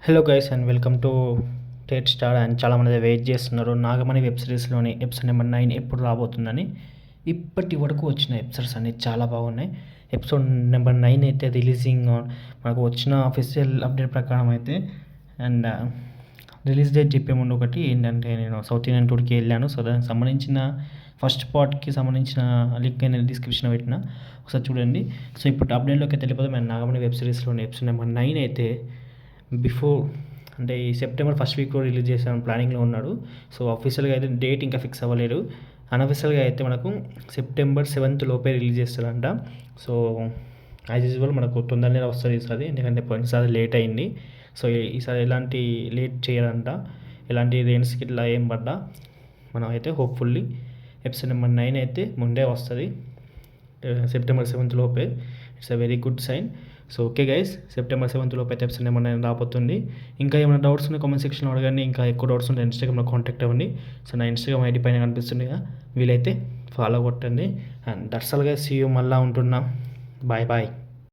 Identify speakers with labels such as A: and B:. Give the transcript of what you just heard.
A: Hello guys and welcome to Tate star. And చాలామంది wait చేస్తున్నారు Nagamani web సిరీస్లోని episode number 9 ఎప్పుడు రాబోతుందని. ఇప్పటి వరకు వచ్చిన ఎపిసోడ్స్ అన్నీ చాలా బాగున్నాయి. ఎపిసోడ్ నెంబర్ 9 అయితే రిలీజింగ్ మనకు వచ్చిన అఫీషియల్ అప్డేట్ ప్రకారం అయితే. అండ్ రిలీజ్ డేట్ చెప్పే ముందు ఒకటి ఏంటంటే, నేను సౌత్ ఇండియన్ టూర్కి వెళ్ళాను. సో దానికి సంబంధించిన ఫస్ట్ పార్ట్కి సంబంధించిన లింక్ నేను డిస్క్రిప్షన్లో పెట్టిన, ఒకసారి చూడండి. సో ఇప్పుడు అప్డేట్లోకి అయితే వెళ్ళిపోతే, మన నాగమణి వెబ్ సిరీస్లోని ఎపిసోడ్ నెంబర్ 9 అయితే బిఫోర్ అంటే ఈ సెప్టెంబర్ ఫస్ట్ వీక్లో రిలీజ్ చేసాను ప్లానింగ్లో ఉన్నాడు. సో అఫీషియల్గా అయితే డేట్ ఇంకా ఫిక్స్ అవ్వలేదు. అన్అఫీషియల్గా అయితే మనకు సెప్టెంబర్ 7th లోపే రిలీజ్ చేస్తారంట. సో యాజ్ యూజువల్ మనకు తొందరనే వస్తుంది ఈసారి, ఎందుకంటే పోయినసారి లేట్ అయింది. సో ఈసారి ఎలాంటి లేట్ చేయరంట, ఎలాంటి రెయిన్స్కి ఇట్లా ఏం పడ్డా మనం అయితే హోప్ఫుల్లీ ఎపిసోడ్ నెంబర్ 9 అయితే ముందే వస్తుంది సెప్టెంబర్ 7th లోపే. It's a very good sign. So okay guys, September 7th లోపు అయితే ఎపిసోడ్ నెంబర్ 9 రాబోతుంది. ఇంకా ఏమైనా డౌట్స్ ఉన్నాయి కామెంట్ సెక్షన్లో అడగండి. ఇంకా ఎక్కువ డౌట్స్ ఉంటే ఇన్స్టాగ్రామ్లో కాంటాక్ట్ అవ్వండి. సో నా ఇన్స్టాగ్రామ్ ఐడి పైన కనిపిస్తుంది కదా, వీలైతే ఫాలో కొట్టండి. And that's all guys, see you. మళ్ళీ ఉంటున్నా. Bye bye.